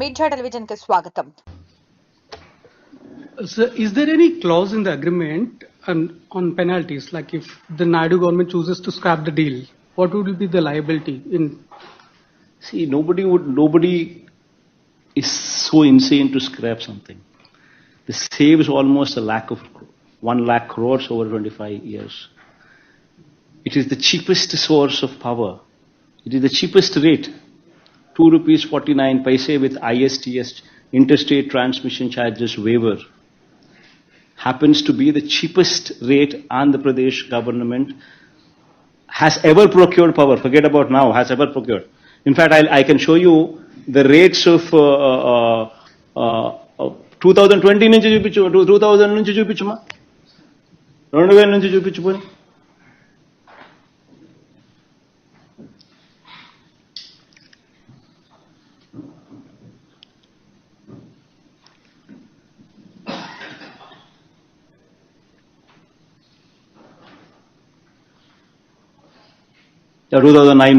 Media television కి స్వాగతం. So, is there any clause in the agreement on penalties? Like if the Naidu government chooses to scrap the deal, what would be the liability in? See, nobody is so insane to scrap something. This saves almost 1 lakh crores over 25 years. It is the cheapest source of power. It is the cheapest rate. 2 rupees 49 paise with ISTS, interstate transmission charges waiver. Happens to be the cheapest rate Andhra Pradesh government has ever procured power. Forget about now, has ever procured. In fact, I can show you the rates of 2020 నుంచి చూపించు, 2000 నుంచి చూపించుమా, 2000 నుంచి చూపించుకొని.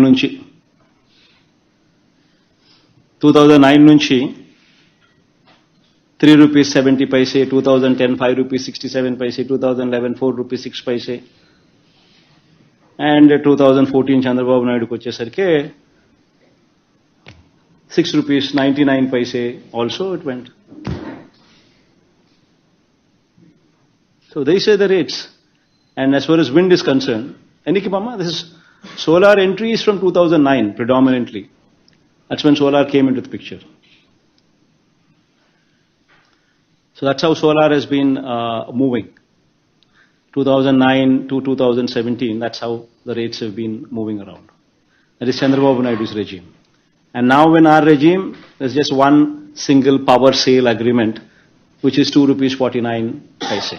నుంచి 2009 నుంచి 3 rupees 70 paise, 2010 5 rupees 67 paise, 2011 4 rupees 6 paise, and 2014 Chandrababu నాయుడుకి వచ్చేసరికి 6 rupees 99 paise also it went. So these are the rates. And as far as wind is concerned, Eniki Mama, this is solar entry is from 2009 predominantly. That's when solar came into the picture. So that's how solar has been moving. 2009 to 2017, that's how the rates have been moving around. That is Chandrababu Naidu's regime. And now in our regime, there's just one single power sale agreement, which is 2 rupees 49 paise.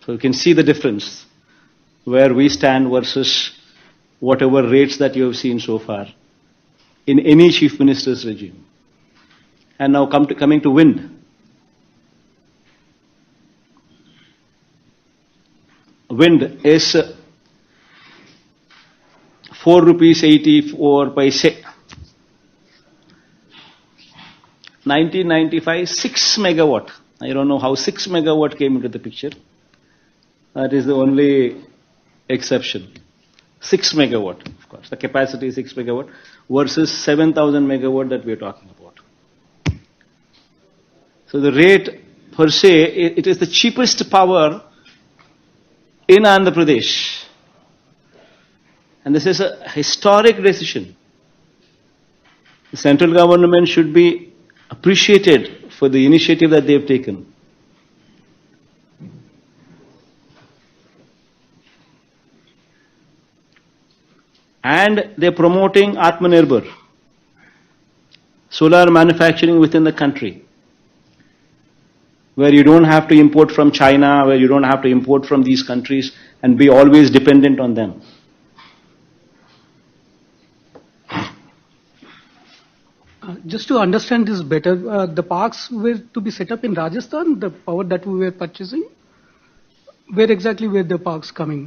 So you can see the difference where we stand versus whatever rates that you have seen so far in any chief minister's regime. And now coming to wind. Wind is 4 rupees 84 paise. 1995, 6 megawatt. I don't know how 6 megawatt came into the picture. That is the only exception. 6 megawatt, of course. The capacity is 6 megawatt versus 7,000 megawatt that we are talking about. So the rate per se, it is the cheapest power in Andhra Pradesh. And this is a historic decision. The central government should be appreciated for the initiative that they have taken. And they're promoting Atmanirbhar, solar manufacturing within the country, where you don't have to import from China, where you don't have to import from these countries and be always dependent on them. Just to understand this better, the parks were to be set up in Rajasthan, the power that we were purchasing. Where exactly were the parks coming?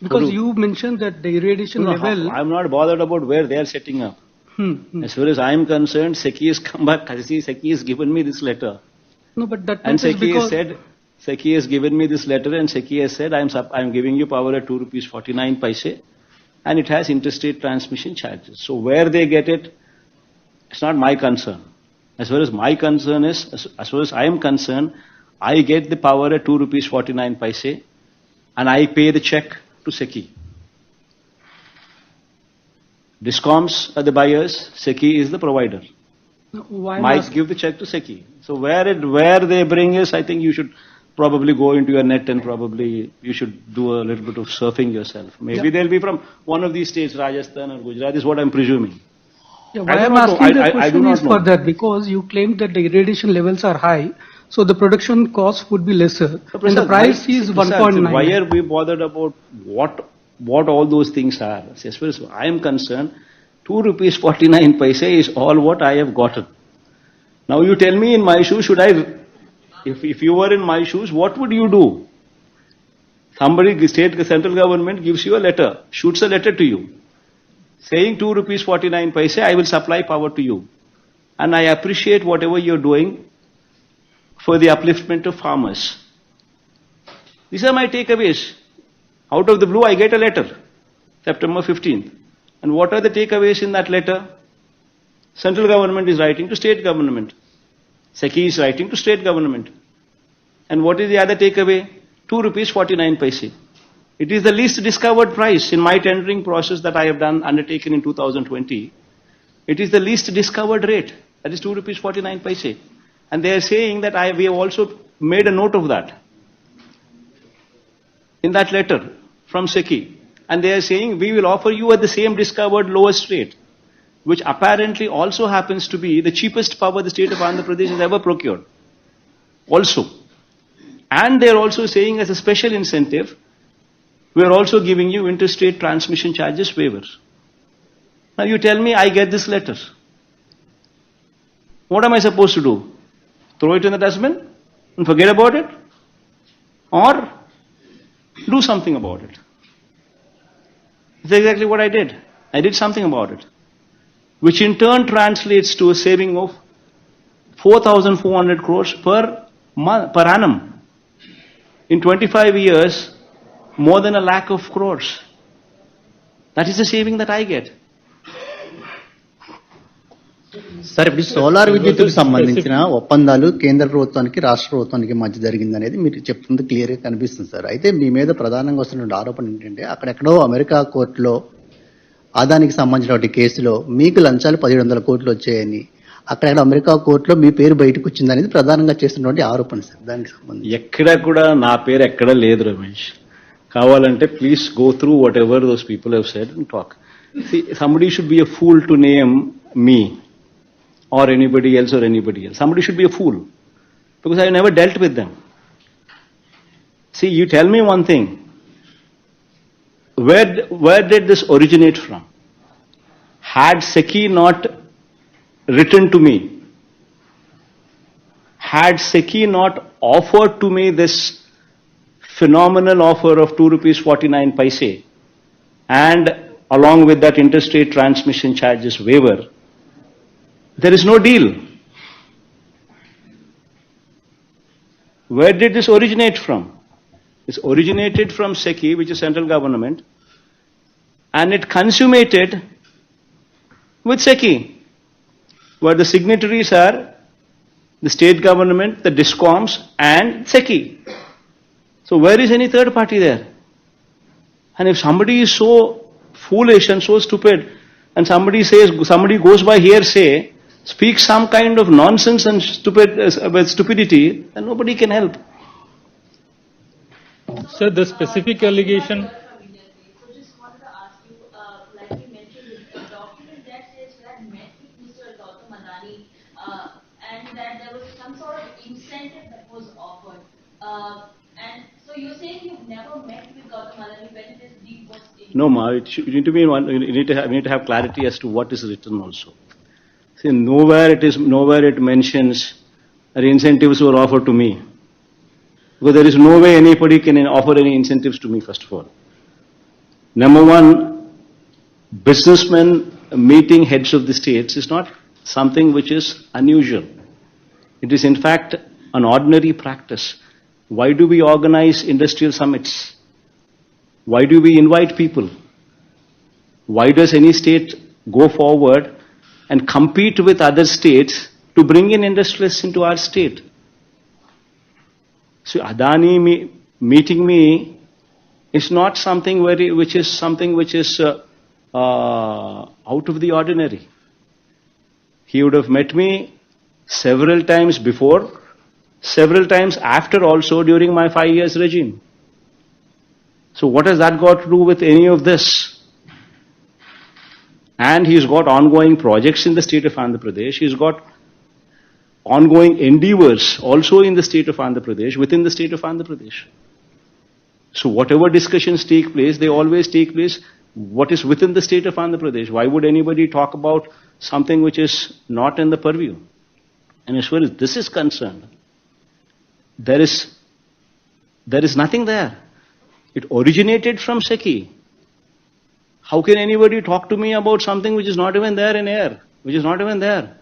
Because you mentioned that the irradiation level... I'm not bothered about where they are setting up. As far as I am concerned, SECI has come back. SECI has given me this letter. No, but that and SECI because... SECI has given me this letter and SECI has said, I'm giving you power at 2 rupees 49 paise and it has interstate transmission charges. So where they get it, it's not my concern. As far as my concern is, as far as I am concerned, I get the power at 2 rupees 49 paise and I pay the check to SECI. Discoms are the buyers, SECI is the provider. Might give the check to SECI. So where they bring is, I think you should probably go into your net and probably you should do a little bit of surfing yourself. Maybe they'll be from one of these states, Rajasthan or Gujarat, is what I'm presuming. Yeah, why I'm asking the question is for that, because you claimed that the irradiation levels are high, so the production cost would be lesser. And the price is 1.9. Why are we bothered about what all those things are? As far as I am concerned, 2 rupees 49 paise is all what I have gotten. Now you tell me in my shoes, if you were in my shoes, what would you do? Somebody, central government gives you a letter, shoots a letter to you. saying 2 rupees 49 paise, I will supply power to you. And I appreciate whatever you're doing for the upliftment of farmers. These are my takeaways. Out of the blue, I get a letter, September 15th. And what are the takeaways in that letter? Central government is writing to state government. SECI is writing to state government. And what is the other takeaway? 2 rupees 49 paise. It is the least discovered price in my tendering process that I have undertaken in 2020. It is the least discovered rate. That is 2 rupees 49 paise. And they are saying that we have also made a note of that in that letter from SECI. And they are saying we will offer you at the same discovered lowest rate, which apparently also happens to be the cheapest power the state of Andhra Pradesh has ever procured. Also. And they are also saying as a special incentive, we are also giving you interstate transmission charges waivers. Now you tell me I get this letter. What am I supposed to do? Throw it in the dustbin and forget about it? Or do something about it? That's exactly what I did. I did something about it. Which in turn translates to a saving of 4,400 crores per annum. In 25 years, more than 1 lakh of crores. That is the saving that I get. Sir ఇప్పుడు solar విద్యుత్తుకు సంబంధించిన ఒప్పందాలు కేంద్ర ప్రభుత్వానికి రాష్ట్ర ప్రభుత్వానికి మధ్య జరిగిందనేది మీరు చెప్తుంది క్లియర్ గా కనిపిస్తుంది సార్. అయితే మీ మీద ప్రధానంగా వస్తున్న ఆరోపణ ఏంటంటే అక్కడెక్కడో అమెరికా కోర్టులో అదానికి సంబంధించిన కేసులో మీకు లంచాలు 1700 కోట్లు వచ్చాయని అక్కడ అమెరికా కోర్టులో మీ పేరు బయటకు వచ్చిందనేది ప్రధానంగా చేస్తున్నటువంటి ఆరోపణ సార్. దానికి సంబంధించి ఎక్కడ కూడా నా పేరు ఎక్కడ లేదు రమేష్. కావాలంటే please go through what ever those people have said and talk. Somebody should be a fool to name me or anybody else. Somebody should be a fool because I have never dealt with them. See, you tell me one thing. Where did this originate from? Had SECI not written to me, had SECI not offered to me this phenomenal offer of 2 rupees 49 paise and along with that interstate transmission charges waiver, there is no deal. Where did this originate from? This originated from SECI, which is central government, and it consummated with SECI, where the signatories are the state government, the DISCOMs, and SECI. So where is any third party there? And if somebody is so foolish and so stupid, and somebody goes by hearsay, speaks some kind of nonsense and stupidity, then nobody can help. Sir, the specific allegation. So just wanted to ask you, like you mentioned, the document that says you had met with Mr. Gautam Adani and that there was some sort of incentive that was offered. And so you're saying you've never met with Gautam Adani when this deal was in? No, Ma, you need to have clarity as to what is written also. See, nowhere it mentions that incentives were offered to me. Because there is no way anybody can offer any incentives to me, first of all. Number one, businessmen meeting heads of the states is not something which is unusual. It is in fact an ordinary practice. Why do we organize industrial summits? Why do we invite people? Why does any state go forward and compete with other states to bring in industrialists into our state? So Adani meeting me is not something which is out of the ordinary. He would have met me several times before, several times after also during my 5 years regime. So what has that got to do with any of this? And he's got ongoing projects in the state of Andhra Pradesh. He's got ongoing endeavors also in the state of Andhra Pradesh, within the state of Andhra Pradesh. So whatever discussions take place, they always take place what is within the state of Andhra Pradesh. Why would anybody talk about something which is not in the purview? And as far as this is concerned, there is nothing there. It originated from SECI. How can anybody talk to me about something which is not even there in air, which is not even there?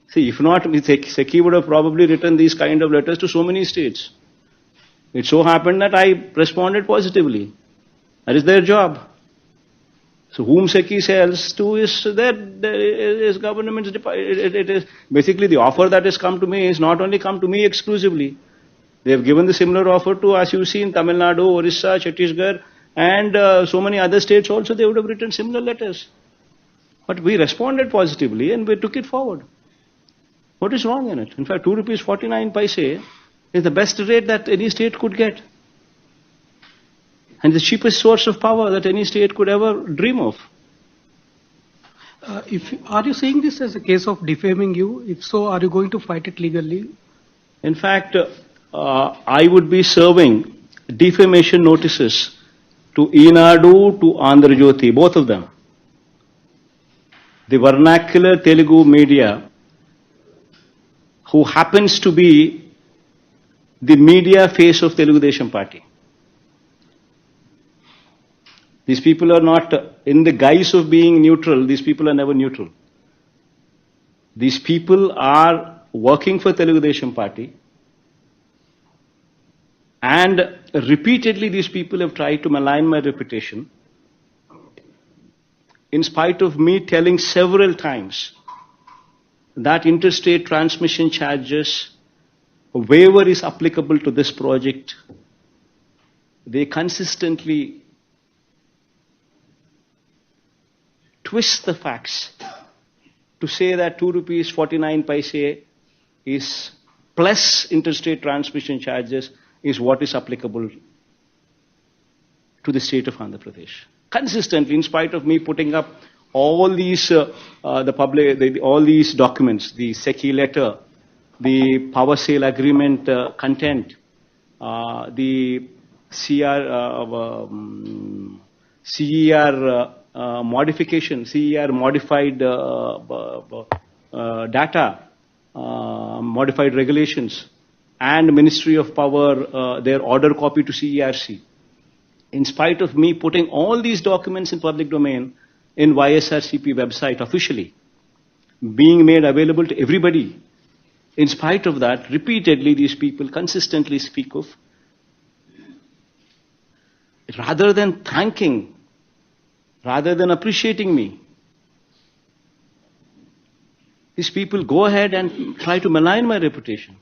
See, if not, SECI would have probably written these kind of letters to so many states. It so happened that I responded positively. That is their job. So whom SECI sells to is government's department. It is basically the offer that has come to me is not only come to me exclusively. They have given the similar offer to, as you see, in Tamil Nadu, Orissa, Chhattisgarh, and so many other states also. They would have written similar letters. But we responded positively and we took it forward. What is wrong in it? In fact, 2 rupees 49 paise is the best rate that any state could get. And the cheapest source of power that any state could ever dream of. Are you saying this as a case of defaming you? If so, are you going to fight it legally? In fact, I would be serving defamation notices to Eenadu, to Andhra Jyoti, both of them. The vernacular Telugu media, who happens to be the media face of Telugu Desam Party. These people are not, in the guise of being neutral, these people are never neutral. These people are working for Telugu Desam Party, and repeatedly these people have tried to malign my reputation, in spite of me telling several times that interstate transmission charges waiver is applicable to this project. They consistently twist the facts to say that 2 rupees 49 paise is plus interstate transmission charges is what is applicable to the state of Andhra Pradesh. Consistently, in spite of me putting up all these all these documents, the SECI letter, the power sale agreement content, the CER modification, CER modified data, modified regulations, and Ministry of Power, their order copy to CERC. In spite of me putting all these documents in public domain in YSRCP website officially, being made available to everybody, in spite of that, repeatedly these people consistently speak of, rather than thanking, rather than appreciating me, these people go ahead and try to malign my reputation.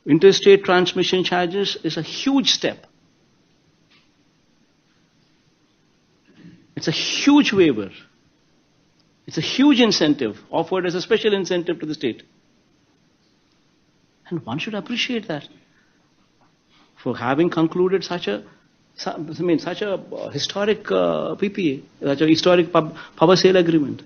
Interstate transmission charges is a huge step. It's a huge waiver. It's a huge incentive offered as a special incentive to the state. And one should appreciate that for having concluded such a historic PPA, such a historic power sale agreement.